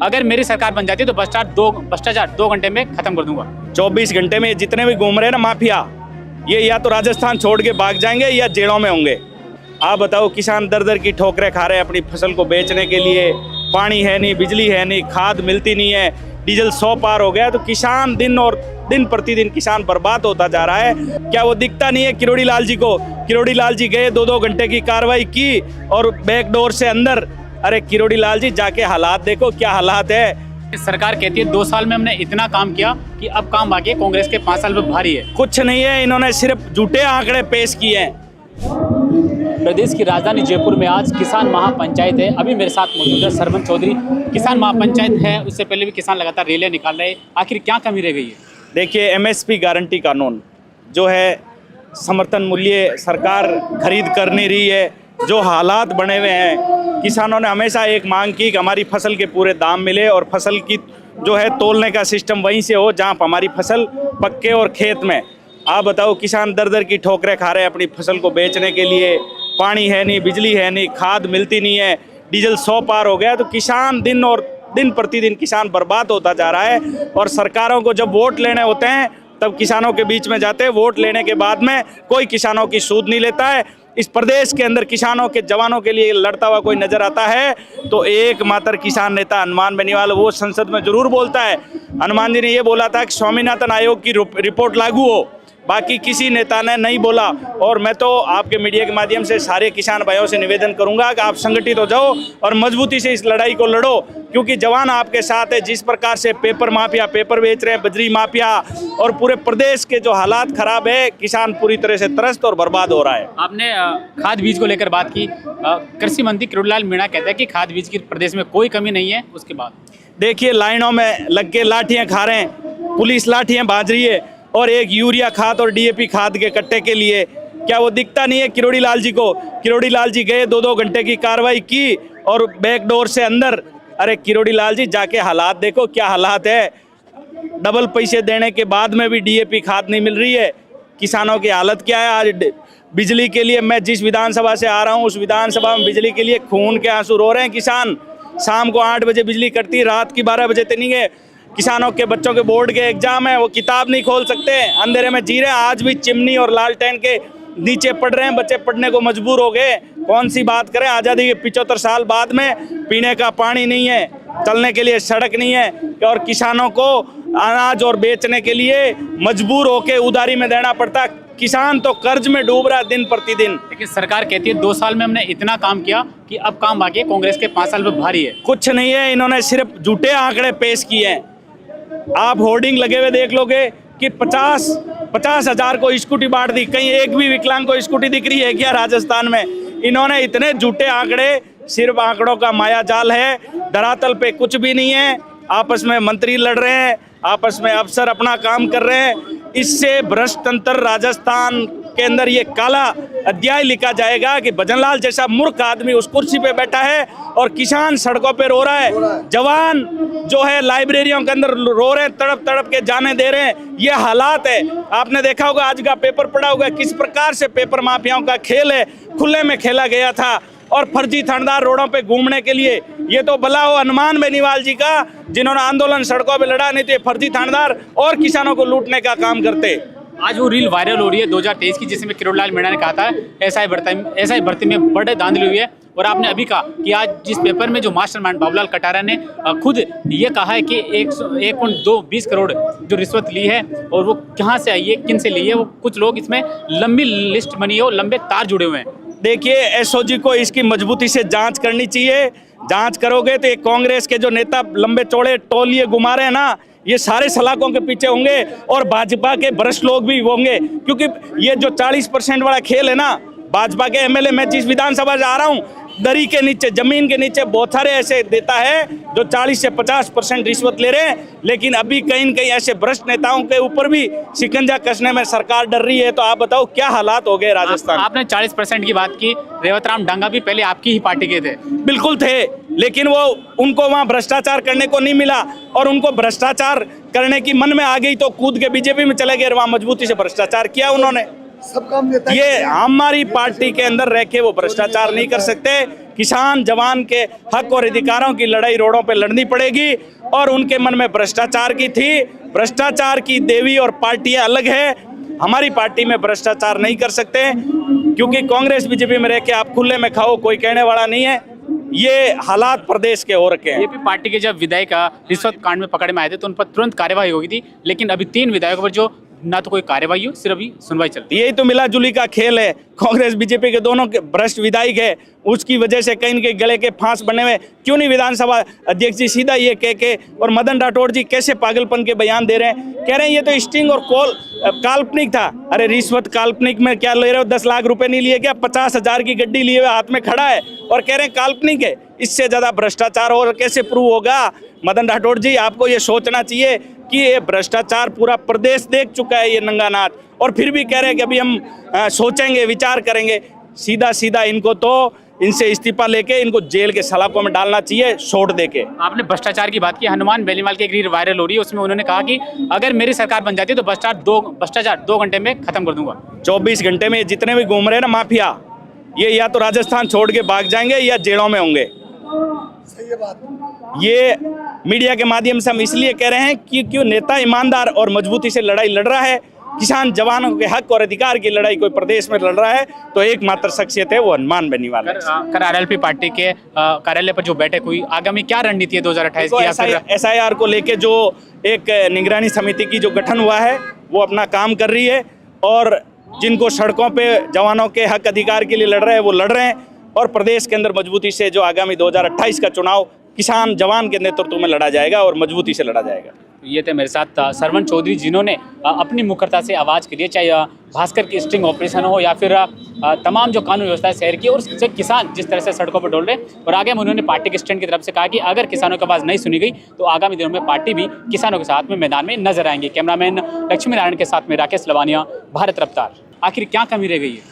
अगर मेरी सरकार बन जाती है तो भ्रष्टाचार 2 घंटे में खत्म कर दूंगा। 24 घंटे में जितने भी घूम रहे हैं ना माफिया, ये या तो राजस्थान छोड़ के भाग जाएंगे या जेलों में होंगे। आप बताओ, किसान दर दर की ठोकरें खा रहे हैं अपनी फसल को बेचने के लिए। पानी है नहीं, बिजली है नहीं, खाद मिलती नहीं है, डीजल 100 पार हो गया। तो किसान दिन प्रतिदिन किसान बर्बाद होता जा रहा है। क्या वो दिखता नहीं है किरोड़ी लाल जी को? किरोड़ी लाल जी गए, 2-2 घंटे की कार्रवाई की और बैकडोर से अंदर। अरे किरोड़ी लाल जी, जाके हालात देखो, क्या हालात है। सरकार कहती है 2 साल में हमने इतना काम किया कि अब काम बाकी है, कांग्रेस के 5 साल में भारी है। कुछ नहीं है, इन्होंने सिर्फ झूठे आंकड़े पेश किए हैं। प्रदेश की राजधानी जयपुर में आज किसान महापंचायत है। अभी मेरे साथ मौजूद है सरवन चौधरी। किसान महापंचायत है, उससे पहले भी किसान लगातार रैलियां निकाल रहे हैं। आखिर क्या कमी रह गई है? देखिए, एमएसपी गारंटी कानून जो है, समर्थन मूल्य सरकार खरीद कर नहीं रही है। जो हालात बने हुए हैं, किसानों ने हमेशा एक मांग की कि हमारी फसल के पूरे दाम मिले और फसल की जो है तोलने का सिस्टम वहीं से हो जहां हमारी फसल पक्के और खेत में। आप बताओ, किसान दर दर की ठोकरें खा रहे हैं अपनी फसल को बेचने के लिए। पानी है नहीं, बिजली है नहीं, खाद मिलती नहीं है, डीजल 100 पार हो गया। तो किसान दिन प्रतिदिन किसान बर्बाद होता जा रहा है। और सरकारों को जब वोट लेने होते हैं तब किसानों के बीच में जाते हैं, वोट लेने के बाद में कोई किसानों की सूध नहीं लेता है। इस प्रदेश के अंदर किसानों के जवानों के लिए लड़ता हुआ कोई नजर आता है तो एकमात्र किसान नेता हनुमान बेनीवाल, वो संसद में जरूर बोलता है। हनुमान जी ने ये बोला था कि स्वामीनाथन आयोग की रिपोर्ट लागू हो, बाकी किसी नेता ने नहीं बोला। और मैं तो आपके मीडिया के माध्यम से सारे किसान भाइयों से निवेदन करूंगा कि आप संगठित हो जाओ और मजबूती से इस लड़ाई को लड़ो, क्योंकि जवान आपके साथ है। जिस प्रकार से पेपर माफिया पेपर बेच रहे हैं, बजरी माफिया, और पूरे प्रदेश के जो हालात खराब है, किसान पूरी तरह से त्रस्त और बर्बाद हो रहा है। आपने खाद बीज को लेकर बात की। कृषि मंत्री किरोड़ी लाल मीणा कहते हैं कि खाद बीज की प्रदेश में कोई कमी नहीं है। उसके बाद देखिए, लाइनों में लग के लाठियाँ खा रहे हैं, पुलिस लाठियाँ बाज रही है, और एक यूरिया खाद और डीएपी खाद के कट्टे के लिए। क्या वो दिखता नहीं है किरोड़ी लाल जी को? किरोड़ी लाल जी गए, 2-2 घंटे की कार्रवाई की और बैकडोर से अंदर। अरे किरोड़ी लाल जी, जाके हालात देखो, क्या हालात है। डबल पैसे देने के बाद में भी डीएपी खाद नहीं मिल रही है। किसानों की हालत क्या है आज? बिजली के लिए, मैं जिस विधानसभा से आ रहा हूँ उस विधानसभा में बिजली के लिए खून के आंसू रो रहे हैं किसान। शाम को 8 बजे बिजली कटती है, रात की 12 बजे तक नहीं है। किसानों के बच्चों के बोर्ड के एग्जाम है, वो किताब नहीं खोल सकते, अंधेरे में जी रहे हैं। आज भी चिमनी और लालटेन के नीचे पढ़ रहे हैं, बच्चे पढ़ने को मजबूर हो गए। कौन सी बात करें, आज़ादी के 75 साल बाद में पीने का पानी नहीं है, चलने के लिए सड़क नहीं है, और किसानों को अनाज और बेचने के लिए मजबूर होके उधारी में देना पड़ता। किसान तो कर्ज में डूब रहा है दिन प्रतिदिन। लेकिन सरकार कहती है 2 साल में हमने इतना काम किया कि अब काम बाकी है, कांग्रेस के 5 साल में भारी है। कुछ नहीं है, इन्होंने सिर्फ झूठे आंकड़े पेश किए हैं। आप होर्डिंग लगे हुए देख लोगे कि 50 हजार को स्कूटी बांट दी। कहीं एक भी विकलांग को स्कूटी दिख रही है क्या राजस्थान में? इन्होंने इतने झूठे आंकड़े, सिर्फ आंकड़ों का माया जाल है, धरातल पे कुछ भी नहीं है। आपस में मंत्री लड़ रहे हैं, आपस में अफसर अपना काम कर रहे हैं। इससे भ्रष्ट तंत्र राजस्थान के अंदर ये काला अध्याय लिखा जाएगा कि भजनलाल जैसा मूर्ख आदमी उस कुर्सी पे बैठा है और किसान सड़कों पे रो रहा है। जवान जो है लाइब्रेरियों के अंदर रो रहे हैं, तड़प तड़प के जाने दे रहे हैं। ये हालात है। आपने देखा होगा, आज का पेपर पढ़ा होगा, किस प्रकार से पेपर माफियाओं का खेल है, खुले में खेला गया था। और फर्जी थानेदार रोडों पे घूमने के लिए, ये तो भला हो हनुमान बेनीवाल जी का, जिन्होंने आंदोलन सड़कों पे लड़ा, नहीं तो फर्जी थानेदार और किसानों को लूटने का काम करते। आज वो रील वायरल हो रही है 2023 की, जिसमें किरोड़ी लाल मीणा ने कहा था एसआई भर्ती में बड़े धांधली हुई है। और आपने अभी कहा कि आज जिस पेपर में जो मास्टरमाइंड बाबूलाल कटारा ने खुद ये कहा है कि 1.20 करोड़ जो रिश्वत ली है और वो कहाँ से आई है, किन से ली है, वो कुछ लोग इसमें लंबी लिस्ट बनी है और लंबे तार जुड़े हुए हैं। देखिए, एसओजी को इसकी मजबूती से जांच करनी चाहिए। जांच करोगे तो कांग्रेस के जो नेता लंबे चौड़े टोलिए घुमा रहे हैं ना, ये सारे सलाखों के पीछे होंगे और भाजपा के भ्रष्ट लोग भी होंगे। क्योंकि ये जो 40% वाला खेल है ना, भाजपा के एमएलए, मैं जिस विधानसभा से आ रहा हूँ, दरी के नीचे, जमीन के नीचे बहुत सारे ऐसे देता है जो 40 से 50% रिश्वत ले रहे हैं। लेकिन अभी कहीं न कहीं ऐसे भ्रष्ट नेताओं के ऊपर भी शिकंजा कसने में सरकार डर रही है। तो आप बताओ क्या हालात हो गए राजस्थान। आपने 40% की बात की। रेवत राम डांगा भी पहले आपकी ही पार्टी के थे। बिल्कुल थे, लेकिन वो उनको वहाँ भ्रष्टाचार करने को नहीं मिला, और उनको भ्रष्टाचार करने की मन में आ गई तो कूद के बीजेपी में चले गए, वहाँ मजबूती से भ्रष्टाचार किया उन्होंने। सब काम देता है। ये हमारी पार्टी के अंदर रह के वो भ्रष्टाचार नहीं कर सकते। किसान जवान के हक और अधिकारों की लड़ाई रोडों पे लड़नी पड़ेगी। और उनके मन में भ्रष्टाचार की थी, भ्रष्टाचार की देवी और पार्टियां अलग है। हमारी पार्टी में भ्रष्टाचार नहीं कर सकते, क्योंकि कांग्रेस बीजेपी में रह के आप खुले में खाओ, कोई कहने वाला नहीं है। ये हालात प्रदेश के हो रखे हैं। बीजेपी पार्टी के जब विधायक रिश्वत कांड में पकड़ में आए थे तो उन पर तुरंत कार्यवाही होगी थी, लेकिन अभी 3 विधायकों पर जो ना तो कोई कार्यवाही हो, सिर्फ अभी सुनवाई चलती है। यही तो मिला जुली का खेल है। कांग्रेस बीजेपी के दोनों के भ्रष्ट विधायक है, उसकी वजह से कहीं न कहीं गले के फांस बने हुए। क्यों नहीं विधानसभा अध्यक्ष जी सीधा ये कह के, और मदन राठौड़ जी कैसे पागलपन के बयान दे रहे हैं, कह रहे हैं ये तो स्टिंग और कॉल काल्पनिक था। अरे रिश्वत काल्पनिक में क्या ले रहे हो? 10 लाख रुपए नहीं लिए क्या? 50,000 की गड्डी लिए हुए हाथ में खड़ा है और कह रहे हैं काल्पनिक है। इससे ज्यादा भ्रष्टाचार और कैसे प्रूव होगा? मदन राठौड़ जी, आपको ये सोचना चाहिए कि ये भ्रष्टाचार पूरा प्रदेश देख चुका है, ये नंगानाथ, और फिर भी कह रहे हैं कि अभी हम सोचेंगे, विचार करेंगे। सीधा सीधा इनको तो इनसे इस्तीफा लेके इनको जेल के सलाखों में डालना चाहिए, शॉट देके। आपने भ्रष्टाचार की बात की, हनुमान बेनीवाल की एक रील वायरल हो रही है, उसमें उन्होंने कहा कि अगर मेरी सरकार बन जाती है तो भ्रष्टाचार 2 घंटे में खत्म कर दूंगा। 24 घंटे में जितने भी घूम रहे हैं ना माफिया, ये या तो राजस्थान छोड़ के भाग जाएंगे या जेलों में होंगे। सही बात। ये मीडिया के माध्यम से हम इसलिए कह रहे हैं कि क्यों नेता ईमानदार और मजबूती से लड़ाई लड़ रहा है, किसान जवानों के हक और अधिकार की लड़ाई कोई प्रदेश में लड़ रहा है, तो एकमात्र शख्सियत है वो हनुमान बेनीवाल है। आरएलपी पार्टी के कार्यालय पर जो बैठक हुई, आगामी क्या रणनीति है 2028 की? या फिर SIR को लेके जो एक निगरानी समिति की जो गठन हुआ है वो अपना काम कर रही है, और जिनको सड़कों पे जवानों के हक अधिकार के लिए लड़ रहे हैं वो लड़ रहे हैं, और प्रदेश के अंदर मजबूती से जो आगामी 2028 का चुनाव किसान जवान के नेतृत्व में लड़ा जाएगा और मजबूती से लड़ा जाएगा। ये थे मेरे साथ सरवण चौधरी, जिन्होंने अपनी मुखरता से आवाज़ के लिए, चाहे भास्कर की स्टिंग ऑपरेशन हो या फिर तमाम जो कानून व्यवस्था है शहर की, और उससे किसान जिस तरह से सड़कों पर डोल रहे, और आगे में उन्होंने पार्टी के स्टैंड की तरफ से कहा कि अगर किसानों की आवाज़ नहीं सुनी गई तो आगामी दिनों में पार्टी भी किसानों के साथ में मैदान में नजर आएंगे। कैमरामैन लक्ष्मी नारायण के साथ में राकेश लवानिया, भारत रफ्तार। आखिर क्या कमी रह गई है?